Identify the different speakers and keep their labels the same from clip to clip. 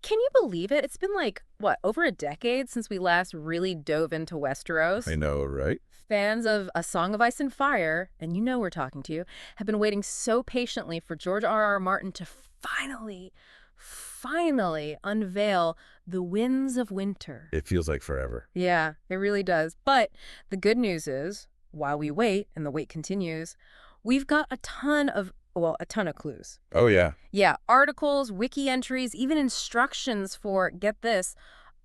Speaker 1: Can you believe it? It's been like, what, over a decade since we last really dove into Westeros?
Speaker 2: I know, right?
Speaker 1: Fans of A Song of Ice and Fire, and you know we're talking to you, have been waiting so patiently for George R.R. Martin to finally unveil the Winds of Winter.
Speaker 2: It feels like forever.
Speaker 1: Yeah, it really does. But the good news is, while we wait, and the wait continues, we've got a ton of clues.
Speaker 2: Oh, yeah.
Speaker 1: Yeah, articles, wiki entries, even instructions for, get this,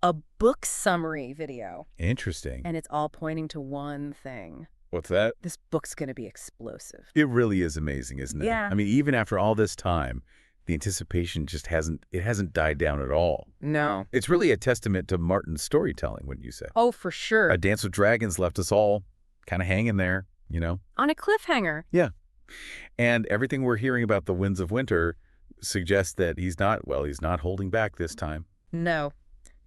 Speaker 1: a book summary video.
Speaker 2: Interesting.
Speaker 1: And it's all pointing to one thing.
Speaker 2: What's that?
Speaker 1: This book's going to be explosive.
Speaker 2: It really is amazing, isn't it?
Speaker 1: Yeah.
Speaker 2: I mean, even after all this time, the anticipation just hasn't died down at all.
Speaker 1: No.
Speaker 2: It's really a testament to Martin's storytelling, wouldn't you say?
Speaker 1: Oh, for sure.
Speaker 2: A Dance with Dragons left us all kind of hanging there,
Speaker 1: On a cliffhanger.
Speaker 2: Yeah. And everything we're hearing about the Winds of Winter suggests that he's not holding back this time.
Speaker 1: No.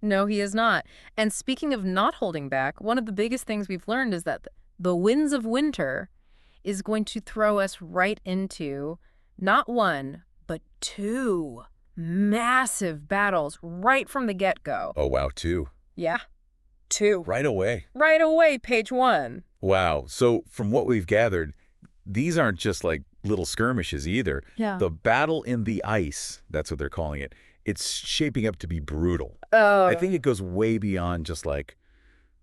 Speaker 1: No, he is not. And speaking of not holding back, one of the biggest things we've learned is that the Winds of Winter is going to throw us right into not one, but two massive battles right from the get-go.
Speaker 2: Oh, wow, two.
Speaker 1: Yeah, two.
Speaker 2: Right away.
Speaker 1: Right away, page 1.
Speaker 2: Wow. So from what we've gathered, these aren't just like little skirmishes either.
Speaker 1: Yeah.
Speaker 2: The battle in the ice, that's what they're calling it, it's shaping up to be brutal.
Speaker 1: Oh.
Speaker 2: I think it goes way beyond just like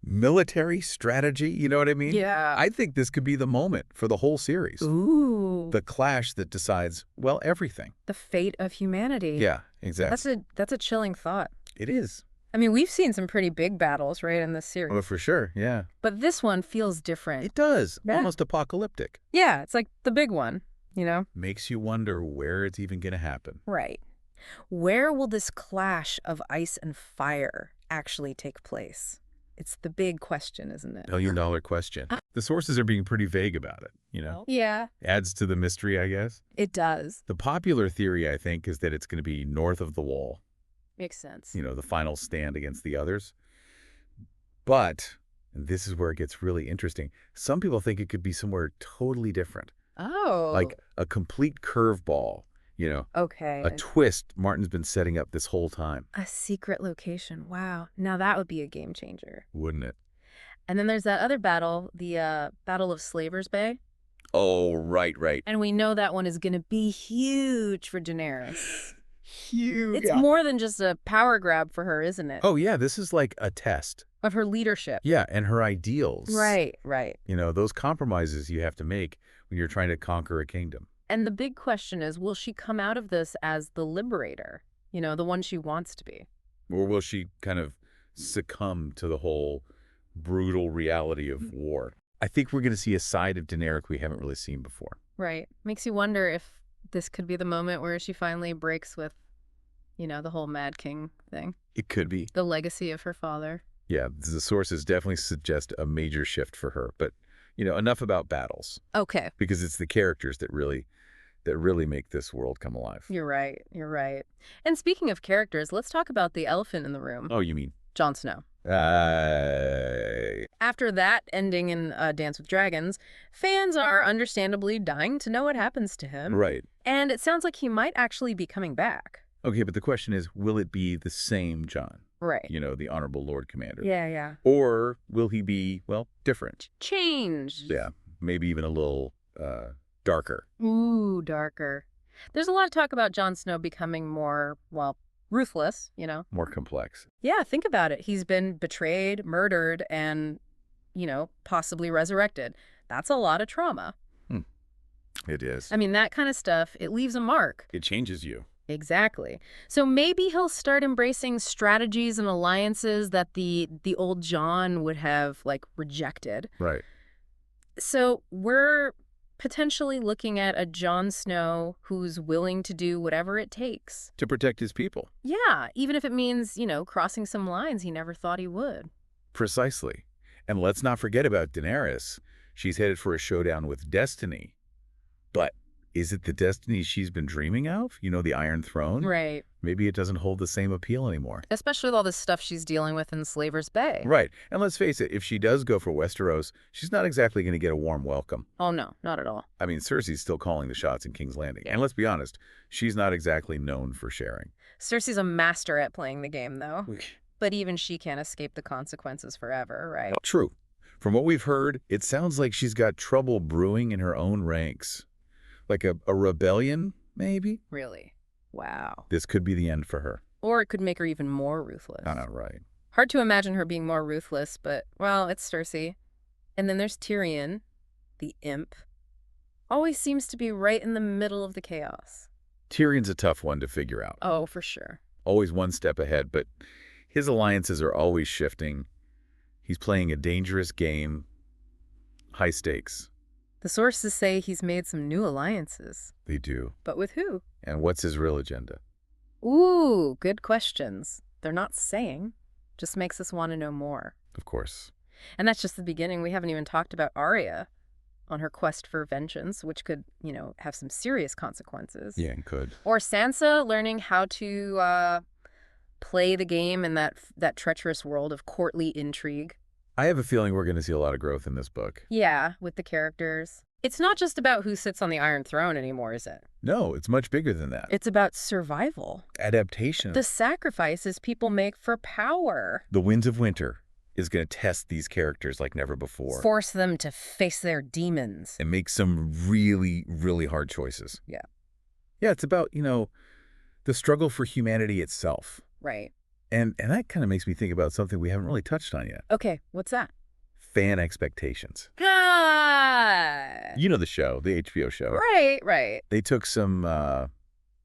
Speaker 2: military strategy, you know what I mean?
Speaker 1: Yeah.
Speaker 2: I think this could be the moment for the whole series.
Speaker 1: Ooh.
Speaker 2: The clash that decides, well, everything.
Speaker 1: The fate of humanity.
Speaker 2: Yeah, exactly.
Speaker 1: That's a chilling thought.
Speaker 2: It is.
Speaker 1: I mean, we've seen some pretty big battles, right, in this series.
Speaker 2: Oh, for sure, yeah.
Speaker 1: But this one feels different.
Speaker 2: It does.
Speaker 1: Yeah.
Speaker 2: Almost apocalyptic.
Speaker 1: Yeah, it's like the big one, you know?
Speaker 2: Makes you wonder where it's even going to happen.
Speaker 1: Right. Where will this clash of ice and fire actually take place? It's the big question, isn't it?
Speaker 2: $1 million question. The sources are being pretty vague about it,
Speaker 1: Yeah,
Speaker 2: Adds to the mystery, I guess.
Speaker 1: it does.
Speaker 2: The popular theory, I think, is that it's going to be north of the wall.
Speaker 1: Makes sense.
Speaker 2: The final stand against the others. But, and this is where it gets really interesting, some people think it could be somewhere totally different.
Speaker 1: Oh.
Speaker 2: Like a complete curveball,
Speaker 1: Okay.
Speaker 2: a twist Martin's been setting up this whole time.
Speaker 1: A secret location. Wow. Now that would be a game changer.
Speaker 2: Wouldn't it?
Speaker 1: And then there's that other battle, the Battle of Slavers Bay.
Speaker 2: Oh, right.
Speaker 1: And we know that one is going to be huge for Daenerys.
Speaker 2: Huge.
Speaker 1: It's more than just a power grab for her, isn't it?
Speaker 2: Oh, yeah, this is like a test.
Speaker 1: Of her leadership.
Speaker 2: Yeah, and her ideals.
Speaker 1: Right.
Speaker 2: Those compromises you have to make when you're trying to conquer a kingdom.
Speaker 1: And the big question is, will she come out of this as the liberator? The one she wants to be.
Speaker 2: Or will she kind of succumb to the whole brutal reality of war? I think we're going to see a side of Daenerys we haven't really seen before.
Speaker 1: Right. Makes you wonder if this could be the moment where she finally breaks with, the whole Mad King thing.
Speaker 2: It could be.
Speaker 1: The legacy of her father.
Speaker 2: Yeah, the sources definitely suggest a major shift for her. But, enough about battles.
Speaker 1: Okay.
Speaker 2: Because it's the characters that really make this world come alive.
Speaker 1: You're right. And speaking of characters, let's talk about the elephant in the room.
Speaker 2: Oh, you mean?
Speaker 1: Jon Snow. After that ending in Dance with Dragons, fans are understandably dying to know what happens to him.
Speaker 2: Right.
Speaker 1: And it sounds like he might actually be coming back.
Speaker 2: Okay, but the question is, will it be the same Jon?
Speaker 1: Right.
Speaker 2: The Honorable Lord Commander.
Speaker 1: Yeah.
Speaker 2: Or will he be, different?
Speaker 1: Changed.
Speaker 2: Yeah, maybe even a little darker.
Speaker 1: Ooh, darker. There's a lot of talk about Jon Snow becoming more, ruthless,
Speaker 2: More complex.
Speaker 1: Yeah, think about it. He's been betrayed, murdered, and, possibly resurrected. That's a lot of trauma.
Speaker 2: It is.
Speaker 1: I mean, that kind of stuff, it leaves a mark.
Speaker 2: It changes you.
Speaker 1: Exactly. So maybe he'll start embracing strategies and alliances that the old Jon would have, rejected.
Speaker 2: Right.
Speaker 1: So we're potentially looking at a Jon Snow who's willing to do whatever it takes.
Speaker 2: To protect his people.
Speaker 1: Yeah, even if it means, crossing some lines he never thought he would.
Speaker 2: Precisely. And let's not forget about Daenerys. She's headed for a showdown with Destiny. But is it the Destiny she's been dreaming of? The Iron Throne?
Speaker 1: Right.
Speaker 2: Maybe it doesn't hold the same appeal anymore.
Speaker 1: Especially with all this stuff she's dealing with in Slavers Bay.
Speaker 2: Right. And let's face it, if she does go for Westeros, she's not exactly going to get a warm welcome.
Speaker 1: Oh, no, not at all.
Speaker 2: I mean, Cersei's still calling the shots in King's Landing. And let's be honest, she's not exactly known for sharing.
Speaker 1: Cersei's a master at playing the game, though. But even she can't escape the consequences forever, right?
Speaker 2: True. From what we've heard, it sounds like she's got trouble brewing in her own ranks. Like a rebellion, maybe?
Speaker 1: Really? Wow.
Speaker 2: This could be the end for her.
Speaker 1: Or it could make her even more ruthless.
Speaker 2: I know, right.
Speaker 1: Hard to imagine her being more ruthless, but, well, it's Cersei. And then there's Tyrion, the imp. Always seems to be right in the middle of the chaos.
Speaker 2: Tyrion's a tough one to figure out.
Speaker 1: Oh, for sure.
Speaker 2: Always one step ahead, but his alliances are always shifting. He's playing a dangerous game. High stakes.
Speaker 1: The sources say he's made some new alliances.
Speaker 2: They do.
Speaker 1: But with who?
Speaker 2: And what's his real agenda?
Speaker 1: Ooh, good questions. They're not saying. Just makes us want to know more.
Speaker 2: Of course.
Speaker 1: And that's just the beginning. We haven't even talked about Arya on her quest for vengeance, which could, have some serious consequences.
Speaker 2: Yeah, it could.
Speaker 1: Or Sansa learning how to play the game in that treacherous world of courtly intrigue.
Speaker 2: I have a feeling we're going to see a lot of growth in this book.
Speaker 1: Yeah, with the characters. It's not just about who sits on the Iron Throne anymore, is it?
Speaker 2: No, it's much bigger than that.
Speaker 1: It's about survival.
Speaker 2: Adaptation.
Speaker 1: The sacrifices people make for power.
Speaker 2: The Winds of Winter is going to test these characters like never before.
Speaker 1: Force them to face their demons.
Speaker 2: And make some really, really hard choices.
Speaker 1: Yeah.
Speaker 2: Yeah, it's about, the struggle for humanity itself.
Speaker 1: Right.
Speaker 2: And that kind of makes me think about something we haven't really touched on yet.
Speaker 1: Okay, what's that?
Speaker 2: Fan expectations.
Speaker 1: Ah!
Speaker 2: You know the show, the HBO show.
Speaker 1: Right.
Speaker 2: They took some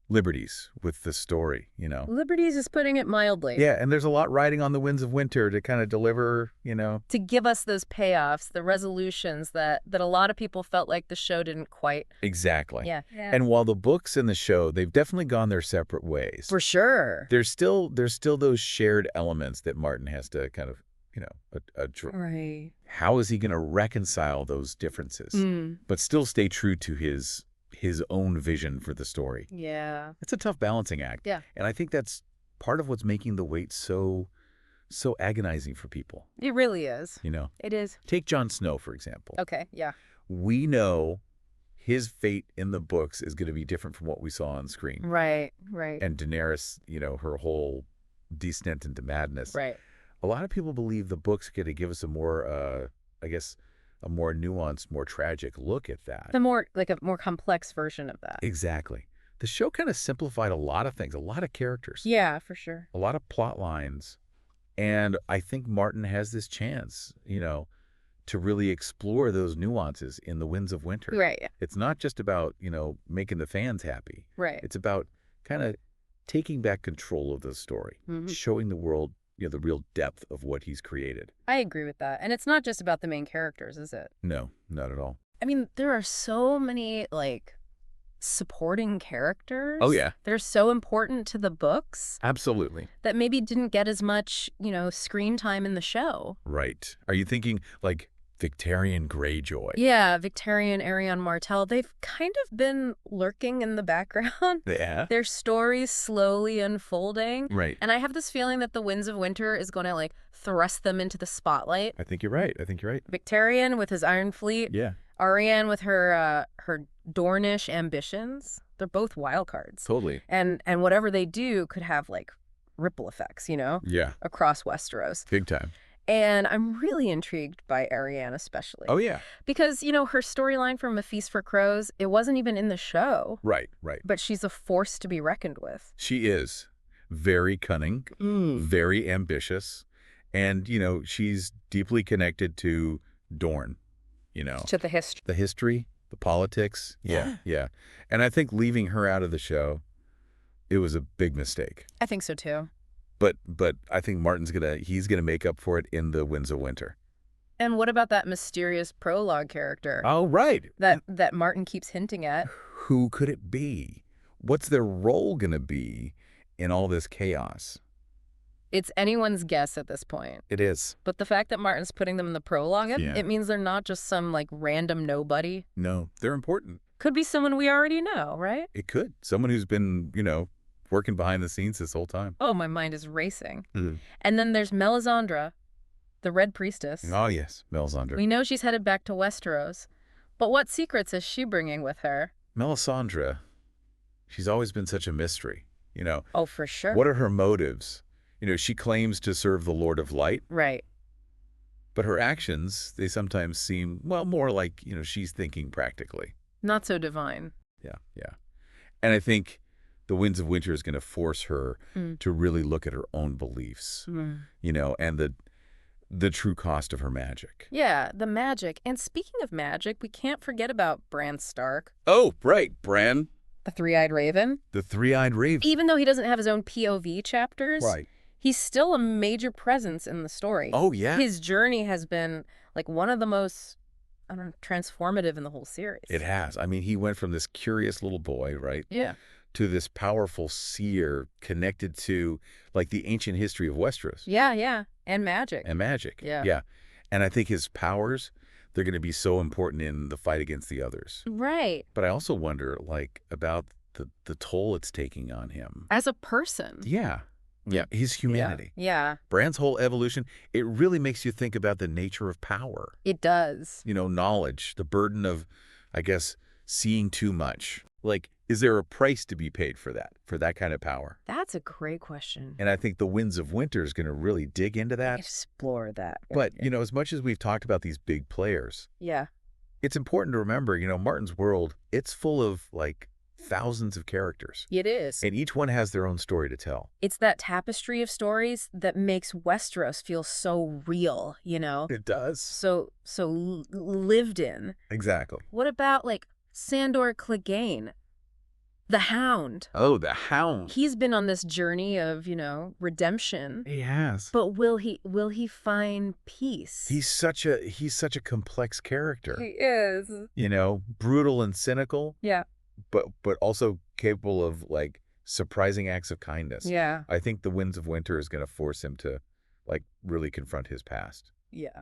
Speaker 2: liberties with the story,
Speaker 1: Liberties is putting it mildly.
Speaker 2: Yeah, and there's a lot riding on the Winds of Winter to kind of deliver,
Speaker 1: To give us those payoffs, the resolutions that a lot of people felt like the show didn't quite.
Speaker 2: Exactly.
Speaker 1: Yeah.
Speaker 2: And while the books and the show, they've definitely gone their separate ways.
Speaker 1: For sure.
Speaker 2: There's still those shared elements that Martin has to kind of, address.
Speaker 1: Right.
Speaker 2: How is he going to reconcile those differences, but still stay true to his own vision for the story?
Speaker 1: Yeah.
Speaker 2: It's a tough balancing act.
Speaker 1: Yeah.
Speaker 2: And I think that's part of what's making the wait so agonizing for people.
Speaker 1: It really is.
Speaker 2: It
Speaker 1: is.
Speaker 2: Take Jon Snow, for example.
Speaker 1: Okay, yeah.
Speaker 2: We know his fate in the books is going to be different from what we saw on screen.
Speaker 1: Right.
Speaker 2: And Daenerys, her whole descent into madness.
Speaker 1: Right.
Speaker 2: A lot of people believe the book's going to give us a more, a more nuanced, more tragic look at that.
Speaker 1: A more complex version of that.
Speaker 2: Exactly. The show kind of simplified a lot of things, a lot of characters.
Speaker 1: Yeah, for sure.
Speaker 2: A lot of plot lines. And I think Martin has this chance, to really explore those nuances in the Winds of Winter.
Speaker 1: Right.
Speaker 2: It's not just about, making the fans happy.
Speaker 1: Right.
Speaker 2: It's about kind of taking back control of the story, showing the world, the real depth of what he's created.
Speaker 1: I agree with that. And it's not just about the main characters, is it?
Speaker 2: No, not at all.
Speaker 1: I mean, there are so many, supporting characters.
Speaker 2: Oh, yeah.
Speaker 1: They're so important to the books.
Speaker 2: Absolutely.
Speaker 1: That maybe didn't get as much, screen time in the show.
Speaker 2: Right. Are you thinking, Victorian Greyjoy?
Speaker 1: Yeah, Victorian Arion Martell. They've kind of been lurking in the background.
Speaker 2: Yeah.
Speaker 1: Their stories slowly unfolding.
Speaker 2: Right.
Speaker 1: And I have this feeling that the Winds of Winter is going to, thrust them into the spotlight.
Speaker 2: I think you're right.
Speaker 1: Victorian with his Iron Fleet.
Speaker 2: Yeah.
Speaker 1: Ariane with her Dornish ambitions. They're both wild cards.
Speaker 2: Totally.
Speaker 1: And whatever they do could have, ripple effects,
Speaker 2: Yeah.
Speaker 1: across Westeros.
Speaker 2: Big time.
Speaker 1: And I'm really intrigued by Ariane especially.
Speaker 2: Oh, yeah.
Speaker 1: Because, her storyline from A Feast for Crows, it wasn't even in the show.
Speaker 2: Right.
Speaker 1: But she's a force to be reckoned with.
Speaker 2: She is very cunning, very ambitious, and, she's deeply connected to Dorne,
Speaker 1: To the history.
Speaker 2: The history, the politics. Yeah. And I think leaving her out of the show, it was a big mistake.
Speaker 1: I think so, too.
Speaker 2: But I think Martin's he's gonna make up for it in the Winds of Winter.
Speaker 1: And what about that mysterious prologue character?
Speaker 2: Oh, right.
Speaker 1: That Martin keeps hinting at.
Speaker 2: Who could it be? What's their role gonna be in all this chaos?
Speaker 1: It's anyone's guess at this point.
Speaker 2: It is.
Speaker 1: But the fact that Martin's putting them in the prologue,
Speaker 2: Yeah.
Speaker 1: it means they're not just some random nobody.
Speaker 2: No, they're important.
Speaker 1: Could be someone we already know, right?
Speaker 2: It could. Someone who's been, working behind the scenes this whole time.
Speaker 1: Oh, my mind is racing.
Speaker 2: Mm-hmm.
Speaker 1: And then there's Melisandre, the Red Priestess.
Speaker 2: Oh, yes, Melisandre.
Speaker 1: We know she's headed back to Westeros. But what secrets is she bringing with her?
Speaker 2: Melisandre, she's always been such a mystery. You know,
Speaker 1: Oh, for sure.
Speaker 2: what are her motives? She claims to serve the Lord of Light,
Speaker 1: Right.
Speaker 2: but her actions, they sometimes seem, well, more like, she's thinking practically.
Speaker 1: Not so divine.
Speaker 2: Yeah, yeah. And I think the Winds of Winter is going to force her
Speaker 1: Mm.
Speaker 2: to really look at her own beliefs,
Speaker 1: Mm.
Speaker 2: and the true cost of her magic.
Speaker 1: Yeah, the magic. And speaking of magic, we can't forget about Bran Stark,
Speaker 2: Oh, right, Bran,
Speaker 1: the three-eyed raven.
Speaker 2: the three-eyed raven.
Speaker 1: Even though he doesn't have his own POV chapters,
Speaker 2: Right.
Speaker 1: he's still a major presence in the story.
Speaker 2: Oh, yeah.
Speaker 1: His journey has been like one of the most, I don't know, transformative in the whole series.
Speaker 2: It has. I mean, he went from this curious little boy, right,
Speaker 1: Yeah.
Speaker 2: to this powerful seer connected to, like, the ancient history of Westeros
Speaker 1: Yeah, yeah. And magic.
Speaker 2: and magic.
Speaker 1: Yeah.
Speaker 2: Yeah. And I think his powers, they're going to be so important in the fight against the others.
Speaker 1: Right.
Speaker 2: But I also wonder, like, about the toll it's taking on him.
Speaker 1: As a person.
Speaker 2: Yeah. Yeah. His humanity.
Speaker 1: Yeah,
Speaker 2: Bran's whole evolution, it really makes you think about the nature of power.
Speaker 1: it does.
Speaker 2: Knowledge, the burden of, I guess, seeing too much. Like, is there a price to be paid for that kind of power?
Speaker 1: That's a great question.
Speaker 2: And I think the Winds of Winter is going to really dig into that.
Speaker 1: Explore that.
Speaker 2: But, as much as we've talked about these big players,
Speaker 1: Yeah.
Speaker 2: it's important to remember, Martin's world, it's full of, like, thousands of characters.
Speaker 1: It is.
Speaker 2: And each one has their own story to tell.
Speaker 1: It's that tapestry of stories that makes Westeros feel so real,
Speaker 2: It does.
Speaker 1: So lived in.
Speaker 2: Exactly.
Speaker 1: What about like Sandor Clegane, the Hound?
Speaker 2: Oh, the Hound.
Speaker 1: He's been on this journey of, redemption.
Speaker 2: He has.
Speaker 1: But will he find peace?
Speaker 2: He's such a complex character.
Speaker 1: He is.
Speaker 2: Brutal and cynical,
Speaker 1: Yeah.
Speaker 2: but also capable of, like, surprising acts of kindness.
Speaker 1: Yeah.
Speaker 2: I think the Winds of Winter is going to force him to, like, really confront his past
Speaker 1: Yeah.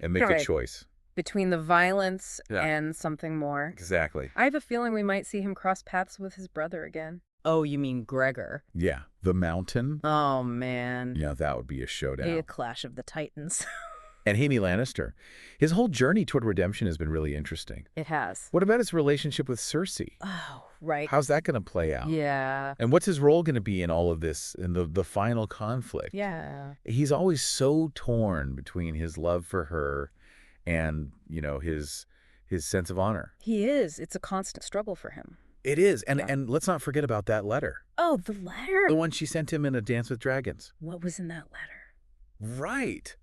Speaker 2: and make a
Speaker 1: Right.
Speaker 2: choice.
Speaker 1: Between the violence
Speaker 2: Yeah.
Speaker 1: and something more.
Speaker 2: Exactly.
Speaker 1: I have a feeling we might see him cross paths with his brother again. Oh, you mean Gregor?
Speaker 2: Yeah. The Mountain.
Speaker 1: Oh, man.
Speaker 2: Yeah, that would be a showdown.
Speaker 1: A clash of the titans.
Speaker 2: And Jaime Lannister. His whole journey toward redemption has been really interesting.
Speaker 1: It has.
Speaker 2: What about his relationship with Cersei?
Speaker 1: Oh, right.
Speaker 2: How's that going to play out?
Speaker 1: Yeah.
Speaker 2: And what's his role going to be in all of this, in the final conflict?
Speaker 1: Yeah.
Speaker 2: He's always so torn between his love for her and, his sense of honor.
Speaker 1: He is. It's a constant struggle for him.
Speaker 2: It is. And
Speaker 1: Yeah.
Speaker 2: and let's not forget about that letter.
Speaker 1: Oh, the letter?
Speaker 2: The one she sent him in A Dance with Dragons.
Speaker 1: What was in that letter?
Speaker 2: Right.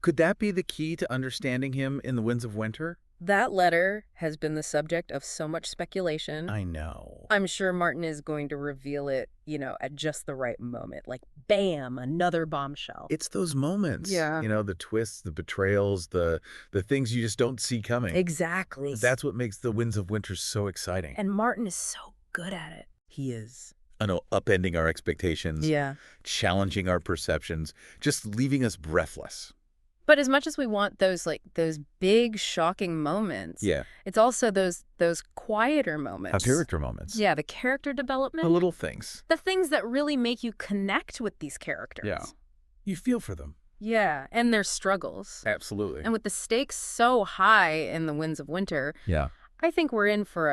Speaker 2: Could that be the key to understanding him in The Winds of Winter?
Speaker 1: That letter has been the subject of so much speculation.
Speaker 2: I know.
Speaker 1: I'm sure Martin is going to reveal it, at just the right moment. Like, bam, another bombshell.
Speaker 2: It's those moments.
Speaker 1: Yeah.
Speaker 2: The twists, the betrayals, the things you just don't see coming.
Speaker 1: Exactly.
Speaker 2: That's what makes The Winds of Winter so exciting.
Speaker 1: And Martin is so good at it. He is.
Speaker 2: I know, upending our expectations,
Speaker 1: Yeah.
Speaker 2: challenging our perceptions, just leaving us breathless.
Speaker 1: But as much as we want those big shocking moments,
Speaker 2: Yeah.
Speaker 1: it's also those quieter moments.
Speaker 2: Character moments.
Speaker 1: Yeah, the character development.
Speaker 2: The little things.
Speaker 1: The things that really make you connect with these characters.
Speaker 2: Yeah. You feel for them.
Speaker 1: Yeah, and their struggles.
Speaker 2: Absolutely.
Speaker 1: And with the stakes so high in The Winds of Winter,
Speaker 2: Yeah.
Speaker 1: I think we're in for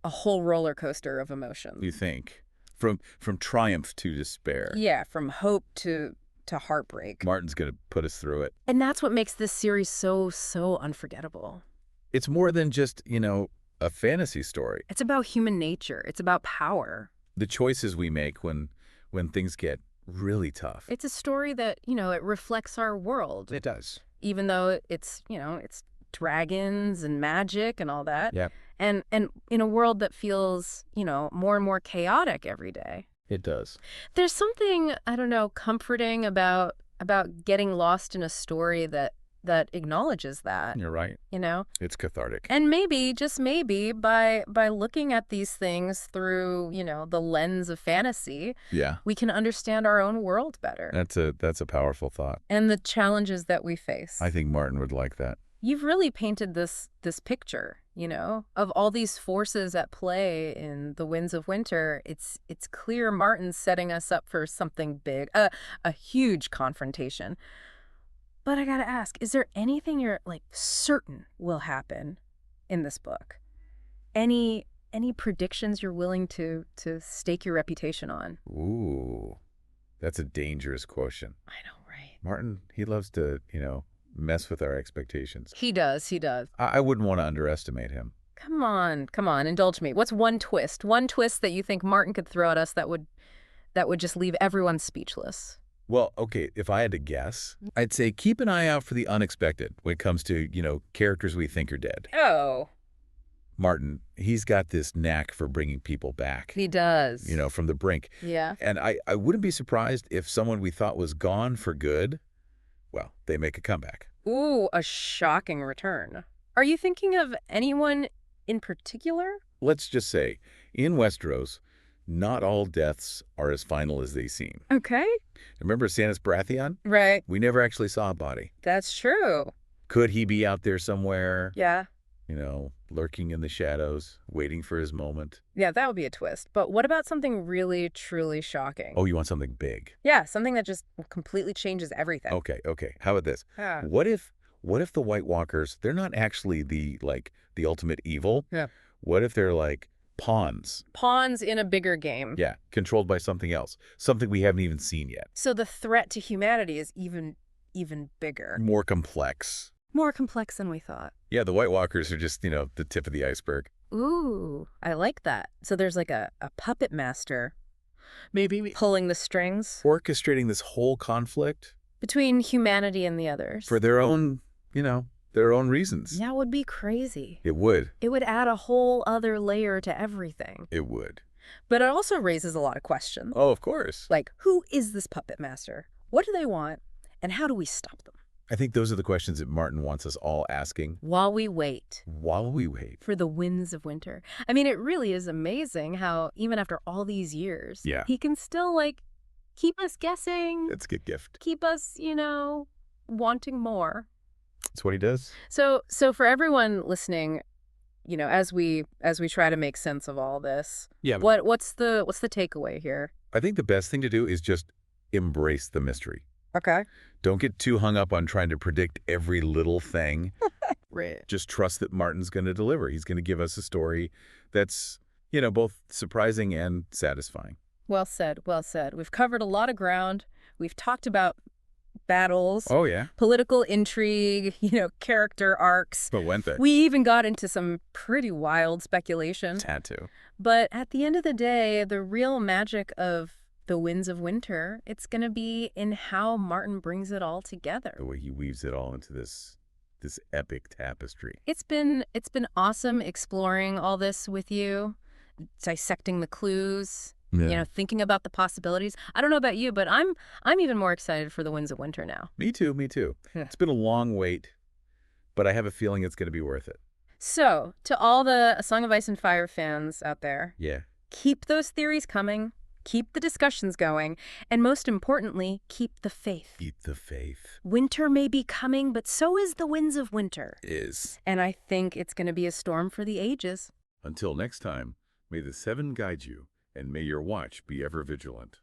Speaker 1: a whole roller coaster of emotions.
Speaker 2: You think. From triumph to despair.
Speaker 1: Yeah, from hope to heartbreak.
Speaker 2: Martin's going to put us through it.
Speaker 1: And that's what makes this series so unforgettable.
Speaker 2: It's more than just, a fantasy story.
Speaker 1: It's about human nature. It's about power.
Speaker 2: The choices we make when things get really tough.
Speaker 1: It's a story that, it reflects our world.
Speaker 2: It does.
Speaker 1: Even though it's dragons and magic and all that.
Speaker 2: Yeah.
Speaker 1: And in a world that feels, more and more chaotic every day.
Speaker 2: It does.
Speaker 1: There's something, I don't know, comforting about getting lost in a story that acknowledges that.
Speaker 2: You're right. It's cathartic.
Speaker 1: And maybe, just maybe, by looking at these things through, the lens of fantasy,
Speaker 2: Yeah.
Speaker 1: we can understand our own world better.
Speaker 2: That's a powerful thought.
Speaker 1: And the challenges that we face.
Speaker 2: I think Martin would like that.
Speaker 1: You've really painted this picture, of all these forces at play in The Winds of Winter. It's clear Martin's setting us up for something big, a huge confrontation. But I gotta ask, is there anything you're certain will happen in this book? Any any predictions you're willing to stake your reputation on?
Speaker 2: Ooh, that's a dangerous question.
Speaker 1: I know, right?
Speaker 2: Martin, he loves to, mess with our expectations.
Speaker 1: He does, he does.
Speaker 2: I wouldn't want to underestimate him.
Speaker 1: Come on, indulge me. What's one twist that you think Martin could throw at us that would just leave everyone speechless?
Speaker 2: Well, okay, if I had to guess, I'd say keep an eye out for the unexpected when it comes to, characters we think are dead.
Speaker 1: Oh,
Speaker 2: Martin, he's got this knack for bringing people back,
Speaker 1: he does.
Speaker 2: from the brink.
Speaker 1: Yeah.
Speaker 2: And I wouldn't be surprised if someone we thought was gone for good, well, they make a comeback.
Speaker 1: Ooh, a shocking return. Are you thinking of anyone in particular?
Speaker 2: Let's just say, in Westeros, not all deaths are as final as they seem.
Speaker 1: Okay.
Speaker 2: Remember Stannis Baratheon?
Speaker 1: Right.
Speaker 2: We never actually saw a body.
Speaker 1: That's true.
Speaker 2: Could he be out there somewhere,
Speaker 1: Yeah.
Speaker 2: lurking in the shadows, waiting for his moment?
Speaker 1: Yeah, that would be a twist. But what about something really, truly shocking?
Speaker 2: Oh, you want something big?
Speaker 1: Yeah, something that just completely changes everything.
Speaker 2: Okay. How about this?
Speaker 1: Yeah.
Speaker 2: What if the White Walkers, they're not actually the ultimate evil?
Speaker 1: Yeah.
Speaker 2: What if they're like pawns?
Speaker 1: Pawns in a bigger game.
Speaker 2: Yeah, controlled by something else, something we haven't even seen yet.
Speaker 1: So the threat to humanity is even bigger.
Speaker 2: More complex.
Speaker 1: More complex than we thought.
Speaker 2: Yeah, the White Walkers are just, the tip of the iceberg.
Speaker 1: Ooh, I like that. So there's like a puppet master
Speaker 2: Maybe
Speaker 1: pulling the strings
Speaker 2: orchestrating this whole conflict
Speaker 1: between humanity and the others.
Speaker 2: for their own, their own reasons.
Speaker 1: That would be crazy.
Speaker 2: It would.
Speaker 1: It would add a whole other layer to everything.
Speaker 2: It would.
Speaker 1: But it also raises a lot of questions.
Speaker 2: Oh, of course.
Speaker 1: Like, who is this puppet master? What do they want? And how do we stop them?
Speaker 2: I think those are the questions that Martin wants us all asking
Speaker 1: While we wait
Speaker 2: while we wait.
Speaker 1: for the winds of winter. I mean, it really is amazing how, even after all these years,
Speaker 2: Yeah.
Speaker 1: he can still, keep us guessing,
Speaker 2: It's a good gift.
Speaker 1: keep us, wanting more.
Speaker 2: That's what he does.
Speaker 1: So for everyone listening, as we try to make sense of all this,
Speaker 2: Yeah.
Speaker 1: what's the takeaway here?
Speaker 2: I think the best thing to do is just embrace the mystery.
Speaker 1: Okay.
Speaker 2: Don't get too hung up on trying to predict every little thing.
Speaker 1: Right.
Speaker 2: Just trust that Martin's going to deliver. He's going to give us a story that's, both surprising and satisfying.
Speaker 1: Well said. Well said. We've covered a lot of ground. We've talked about battles,
Speaker 2: Oh, yeah.
Speaker 1: political intrigue, character arcs.
Speaker 2: But went there.
Speaker 1: We even got into some pretty wild speculation.
Speaker 2: Tattoo.
Speaker 1: But at the end of the day, the real magic of the Winds of Winter, it's going to be in how Martin brings it all together.
Speaker 2: The way he weaves it all into this epic tapestry.
Speaker 1: It's been awesome exploring all this with you, dissecting the clues, thinking about the possibilities. I don't know about you, but I'm even more excited for the Winds of Winter now.
Speaker 2: Me too.
Speaker 1: Yeah.
Speaker 2: It's been a long wait, but I have a feeling it's going to be worth it.
Speaker 1: So, to all the A Song of Ice and Fire fans out there,
Speaker 2: Yeah.
Speaker 1: keep those theories coming, keep the discussions going, and most importantly, keep the faith.
Speaker 2: Keep the faith.
Speaker 1: Winter may be coming, but so is the Winds of Winter.
Speaker 2: Is.
Speaker 1: And I think it's going to be a storm for the ages.
Speaker 2: Until next time, may the seven guide you, and may your watch be ever vigilant.